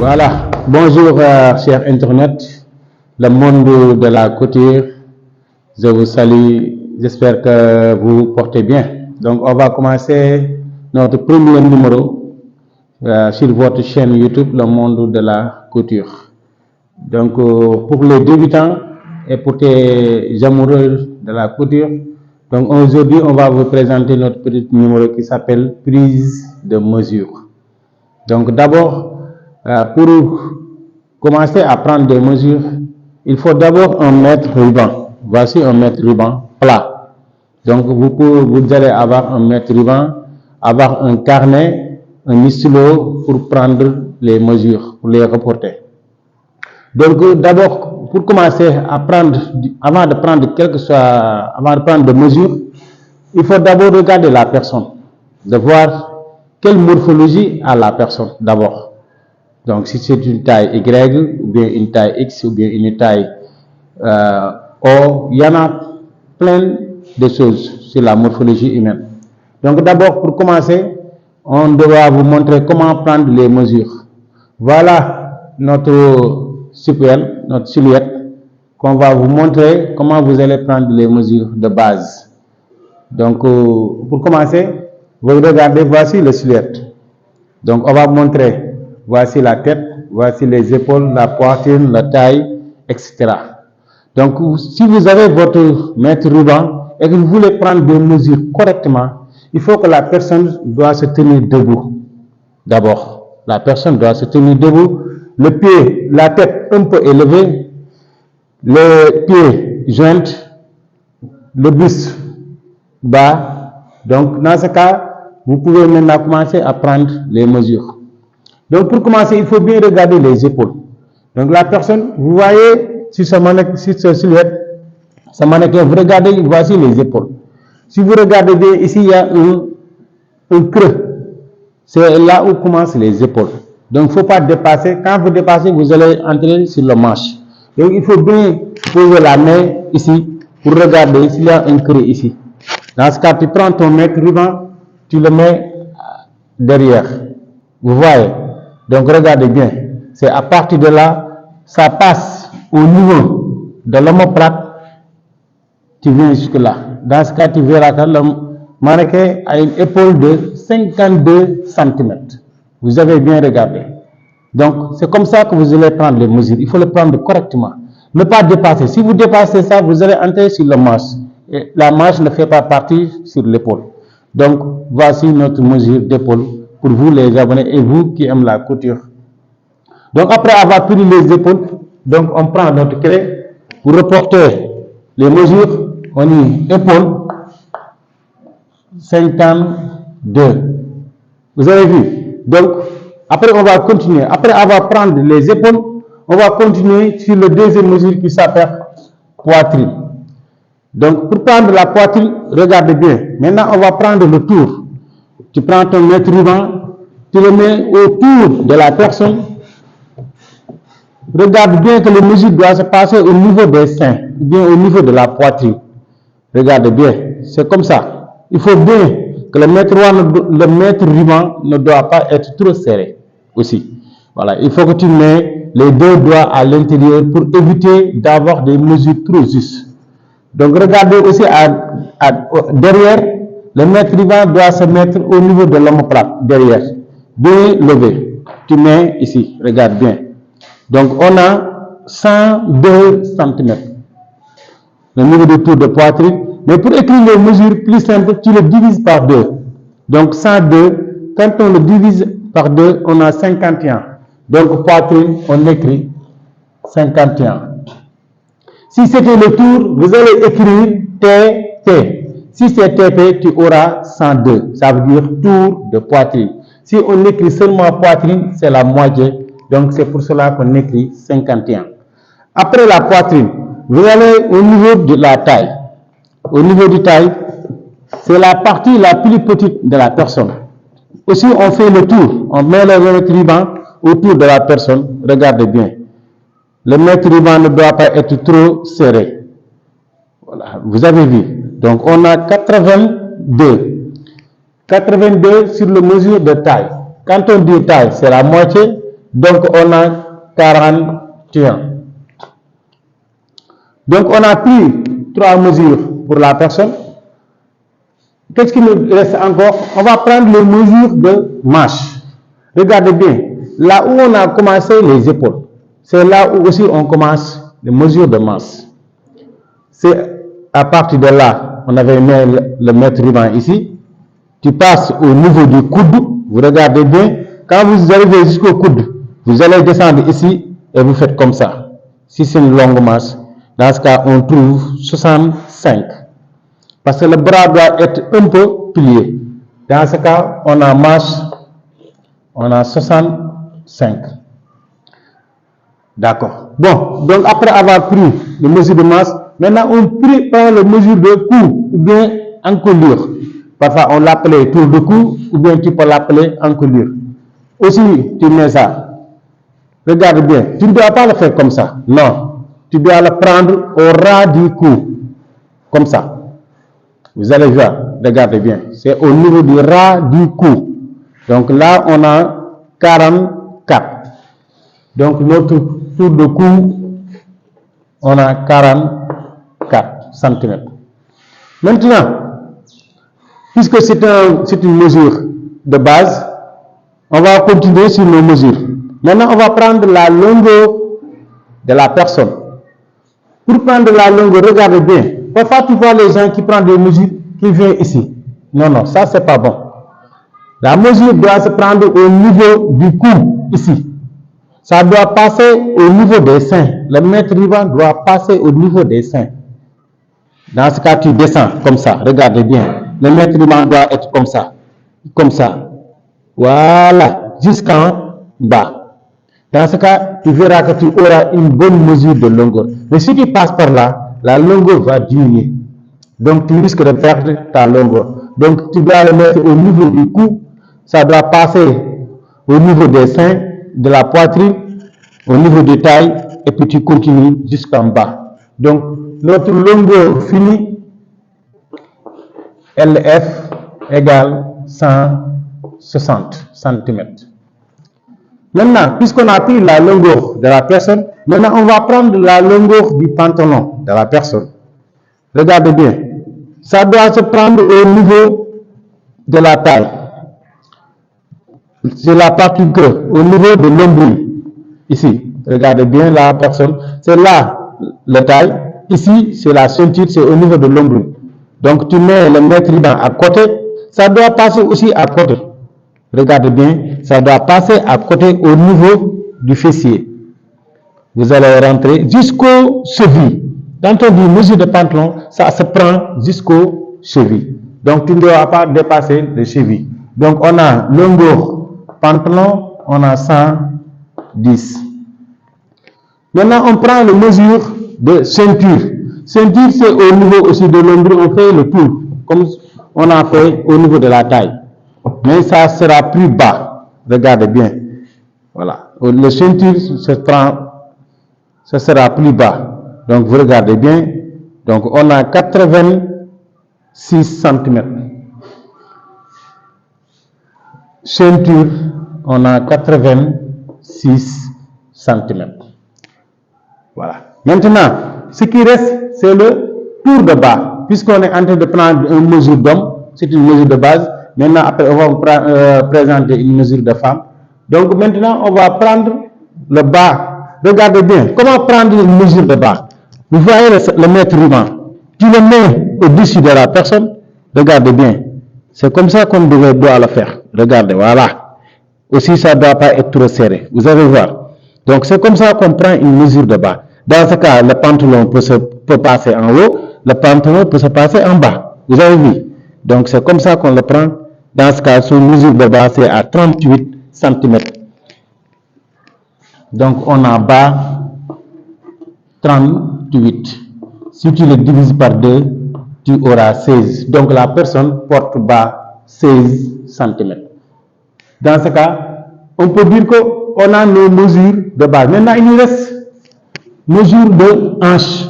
Voilà, bonjour chers internautes, le monde de la couture, je vous salue, j'espère que vous portez bien. Donc on va commencer notre premier numéro sur votre chaîne YouTube, le monde de la couture. Donc pour les débutants et pour les amoureux de la couture, donc aujourd'hui on va vous présenter notre petit numéro qui s'appelle prise de mesure. Donc d'abord, pour commencer à prendre des mesures, il faut d'abord un mètre ruban. Voici un mètre ruban plat. Donc vous allez avoir un mètre ruban, avoir un carnet, un stylo pour prendre les mesures, pour les reporter. Donc d'abord, pour commencer à prendre, avant de prendre des mesures, il faut d'abord regarder la personne, de voir quelle morphologie a la personne d'abord. Donc, si c'est une taille Y, ou bien une taille X, ou bien une taille O, il y en a plein de choses sur la morphologie humaine. Donc, d'abord, pour commencer, on doit vous montrer comment prendre les mesures. Voilà notre silhouette, qu'on va vous montrer comment vous allez prendre les mesures de base. Donc, pour commencer, vous regardez, voici le silhouette. Donc, on va vous montrer. Voici la tête, voici les épaules, la poitrine, la taille, etc. Donc, si vous avez votre mètre ruban et que vous voulez prendre des mesures correctement, il faut que la personne doit se tenir debout. D'abord, la personne doit se tenir debout, le pied, la tête un peu élevée, les pieds joints, le buste bas. Donc, dans ce cas, vous pouvez maintenant commencer à prendre les mesures. Donc, pour commencer, il faut bien regarder les épaules. Donc, la personne, vous voyez, sur ce silhouette, ce mannequin, vous regardez, voici les épaules. Si vous regardez bien, ici, il y a un creux. C'est là où commencent les épaules. Donc, il ne faut pas dépasser. Quand vous dépassez, vous allez entrer sur le manche. Donc, il faut bien poser la main ici pour regarder s'il y a un creux ici. Dans ce cas, tu prends ton mètre ruban, tu le mets derrière. Vous voyez? Donc, regardez bien. C'est à partir de là, ça passe au niveau de l'omoplate. Tu viens jusque-là. Dans ce cas, tu verras que le mannequin a une épaule de 52 cm. Vous avez bien regardé. Donc, c'est comme ça que vous allez prendre les mesures. Il faut le prendre correctement. Ne pas dépasser. Si vous dépassez ça, vous allez entrer sur le manche. Et la manche ne fait pas partir sur l'épaule. Donc, voici notre mesure d'épaule pour vous les abonnés et vous qui aimez la couture. Donc, après avoir pris les épaules, donc on prend notre clé pour reporter les mesures. On dit épaule 52. Vous avez vu? Donc, après on va continuer. Après avoir pris les épaules, on va continuer sur le deuxième mesure qui s'appelle poitrine. Donc, pour prendre la poitrine, regardez bien. Maintenant, on va prendre le tour. Tu prends ton mètre ruban, tu le mets autour de la personne. Regarde bien que les mesures doivent se passer au niveau des seins, ou bien au niveau de la poitrine. Regardez bien, c'est comme ça. Il faut bien que le mètre ruban ne doit pas être trop serré aussi. Voilà, il faut que tu mets les deux doigts à l'intérieur pour éviter d'avoir des mesures trop justes. Donc regardez aussi derrière, le mètre ruban doit se mettre au niveau de l'omoplate, derrière. Bien levé. Tu mets ici, regarde bien. Donc on a 102 cm. Le niveau de tour de poitrine. Mais pour écrire les mesures plus simples, tu le divises par 2. Donc 102, quand on le divise par 2, on a 51. Donc poitrine, on écrit 51. Si c'était le tour, vous allez écrire TP. Si c'est TP, tu auras 102. Ça veut dire tour de poitrine. Si on écrit seulement poitrine, c'est la moitié. Donc c'est pour cela qu'on écrit 51. Après la poitrine, vous allez au niveau de la taille. Au niveau du taille, c'est la partie la plus petite de la personne. Aussi, on fait le tour. On met le mètre ruban autour de la personne. Regardez bien. Le mètre ruban ne doit pas être trop serré. Voilà, vous avez vu. Donc, on a 82. 82 sur la mesure de taille. Quand on dit taille, c'est la moitié. Donc, on a 41. Donc, on a pris 3 mesures pour la personne. Qu'est-ce qui nous reste encore? On va prendre les mesures de marche. Regardez bien, là où on a commencé les épaules, c'est là où aussi on commence les mesures de masse. C'est à partir de là, on avait mis le mètre ruban ici. Tu passes au niveau du coude, vous regardez bien, quand vous arrivez jusqu'au coude, vous allez descendre ici et vous faites comme ça. Si c'est une longue marche, dans ce cas, on trouve 65. Parce que le bras doit être un peu plié. Dans ce cas, on a marche, on a 65. D'accord. Bon, donc après avoir pris les mesures de masse, maintenant on prend les mesures de cou ou bien encolure. Parfois on l'appelait tour de cou ou bien tu peux l'appeler encolure. Aussi, tu mets ça. Regarde bien, tu ne dois pas le faire comme ça. Non, tu dois le prendre au ras du cou. Comme ça. Vous allez voir, regardez bien. C'est au niveau du ras du cou. Donc là, on a 44. Donc notre tour de cou, on a 44 cm. Maintenant, puisque c'est une mesure de base, on va continuer sur nos mesures. Maintenant, on va prendre la longueur de la personne. Pour prendre la longueur, regardez bien. Parfois, tu vois les gens qui prennent des mesures qui viennent ici. Non, non, ça, c'est pas bon. La mesure doit se prendre au niveau du cou, ici. Ça doit passer au niveau des seins. Le mètre ruban doit passer au niveau des seins. Dans ce cas, tu descends comme ça. Regardez bien. Le mètre ruban doit être comme ça. Comme ça. Voilà. Jusqu'en bas. Dans ce cas, tu verras que tu auras une bonne mesure de longueur. Mais si tu passes par là, la longueur va diminuer. Donc, tu risques de perdre ta longueur. Donc, tu dois le mettre au niveau du cou. Ça doit passer au niveau des seins, de la poitrine, au niveau des tailles, et puis tu continues jusqu'en bas. Donc, notre longueur finie, LF égale 160 cm. Maintenant, puisqu'on a pris la longueur de la personne, maintenant on va prendre la longueur du pantalon de la personne. Regardez bien. Ça doit se prendre au niveau de la taille. C'est la partie creux, au niveau de l'ombril. Ici, regardez bien la personne. C'est là la taille. Ici, c'est la ceinture, c'est au niveau de l'ombril. Donc, tu mets le mètre ruban à côté. Ça doit passer aussi à côté. Regardez bien, ça doit passer à côté au niveau du fessier. Vous allez rentrer jusqu'au cheville. Quand on dit mesure de pantalon, ça se prend jusqu'au cheville. Donc, tu ne dois pas dépasser le cheville. Donc, on a longueur pantalon, on a 110. Maintenant, on prend les mesures de ceinture. Ceinture, c'est au niveau aussi de l'ombril, on fait le tour, comme on a fait au niveau de la taille. Mais ça sera plus bas. Regardez bien. Voilà. Le ceinture ça sera plus bas. Donc, vous regardez bien. Donc, on a 86 cm. Ceinture, on a 86 cm. Voilà. Maintenant, ce qui reste, c'est le tour de bas. Puisqu'on est en train de prendre une mesure d'homme, c'est une mesure de base. Maintenant, après, on va présenter une mesure de femme. Donc, maintenant, on va prendre le bas. Regardez bien. Comment prendre une mesure de bas? Vous voyez le mètre ruban. Tu le mets au-dessus de la personne. Regardez bien. C'est comme ça qu'on doit le faire. Regardez, voilà. Aussi, ça ne doit pas être trop serré. Vous allez voir. Donc, c'est comme ça qu'on prend une mesure de bas. Dans ce cas, le pantalon peut passer en haut. Le pantalon peut se passer en bas. Vous avez vu? Donc, c'est comme ça qu'on le prend. Dans ce cas, son mesure de bas, c'est à 38 cm. Donc, on a bas 38. Si tu le divises par 2, tu auras 16. Donc, la personne porte bas 16 cm. Dans ce cas, on peut dire qu'on a nos mesures de base. Maintenant, il nous reste mesure de hanche.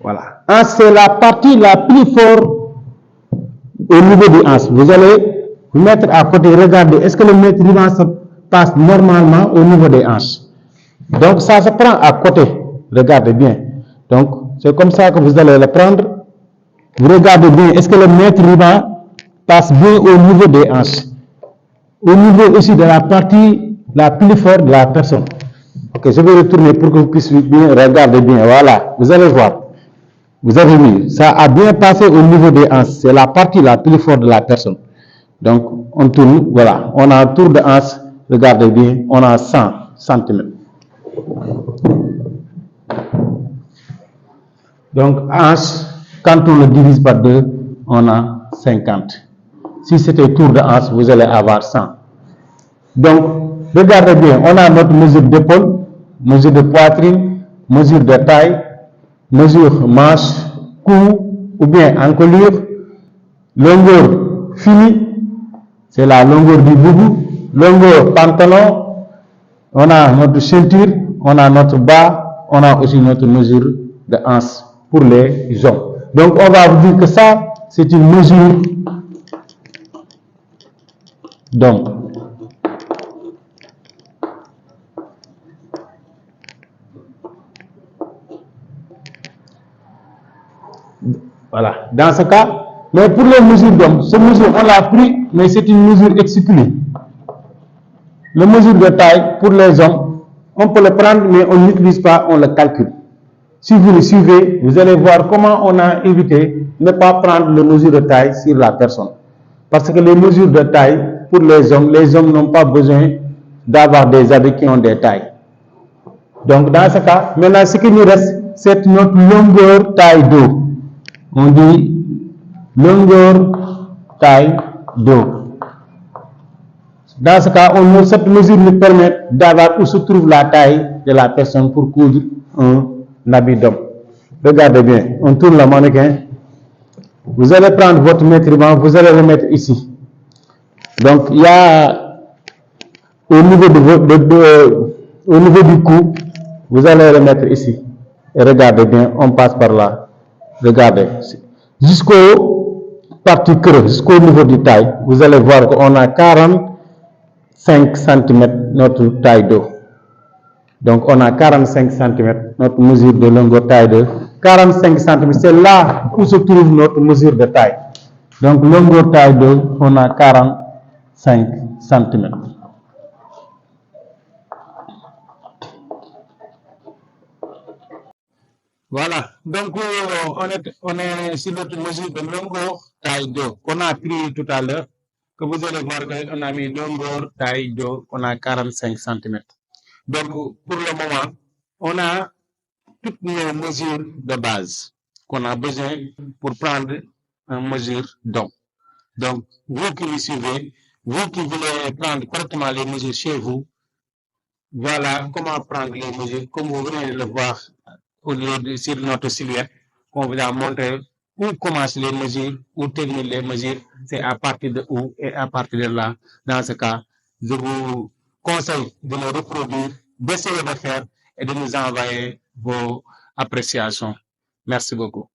Voilà. Hanche, c'est la partie la plus forte au niveau du hanche. Vous allez vous mettre à côté. Regardez, est-ce que le mètre ruban passe normalement au niveau des hanches. Donc ça se prend à côté, regardez bien. Donc c'est comme ça que vous allez le prendre. Vous regardez bien, est-ce que le maître ruban passe bien au niveau des hanches, au niveau aussi de la partie la plus forte de la personne. Ok, je vais retourner pour que vous puissiez bien regarder bien. Voilà, vous allez voir. Vous avez vu, ça a bien passé au niveau des hanches. C'est la partie la plus forte de la personne. Donc, on tourne, voilà. On a un tour de hanche, regardez bien, on a 100 cm. Donc, hanche, quand on le divise par 2, on a 50. Si c'était tour de hanche, vous allez avoir 100. Donc, regardez bien, on a notre mesure d'épaule, mesure de poitrine, mesure de taille, mesure manche, cou ou bien encolure, longueur finie, c'est la longueur du boubou, longueur pantalon, on a notre ceinture, on a notre bas, on a aussi notre mesure de hanche pour les hommes. Donc on va vous dire que ça, c'est une mesure d'homme. Voilà, dans ce cas, mais pour les mesures d'homme, cette mesure, on l'a pris, mais c'est une mesure exclue. La mesure de taille pour les hommes, on peut le prendre, mais on n'utilise pas, on le calcule. Si vous le suivez, vous allez voir comment on a évité de ne pas prendre les mesures de taille sur la personne. Parce que les mesures de taille, pour les hommes n'ont pas besoin d'avoir des habits qui ont des tailles. Donc dans ce cas, maintenant ce qui nous reste, c'est notre longueur taille d'eau. On dit longueur taille d'eau. Dans ce cas, cette mesure nous permet d'avoir où se trouve la taille de la personne pour coudre un habit d'homme. Regardez bien, on tourne le mannequin. Vous allez prendre votre mètre ruban, vous allez le mettre ici. Donc, il y a au niveau du cou, vous allez le mettre ici. Et regardez bien, on passe par là. Regardez. Jusqu'au partie creux, jusqu'au niveau du taille, vous allez voir qu'on a 45 cm notre taille d'eau. Donc on a 45 cm notre mesure de longueur taille d'eau. 45 cm, c'est là où se trouve notre mesure de taille. Donc longueur taille d'eau, on a 45 cm. Voilà, donc on est sur notre mesure de longueur taille d'eau qu'on a pris tout à l'heure, que vous allez voir qu'on a mis longueur taille d'eau, on a 45 cm. Donc pour le moment, on a toutes nos mesures de base qu'on a besoin pour prendre une mesure d'eau. Donc vous qui me suivez, vous qui voulez prendre correctement les mesures chez vous, voilà comment prendre les mesures, comme vous venez de le voir sur notre silhouette, on vous a montré où commencent les mesures, où terminent les mesures, c'est à partir de où et à partir de là. Dans ce cas, je vous conseille de le reproduire, d'essayer de faire et de nous envoyer vos appréciations. Merci beaucoup.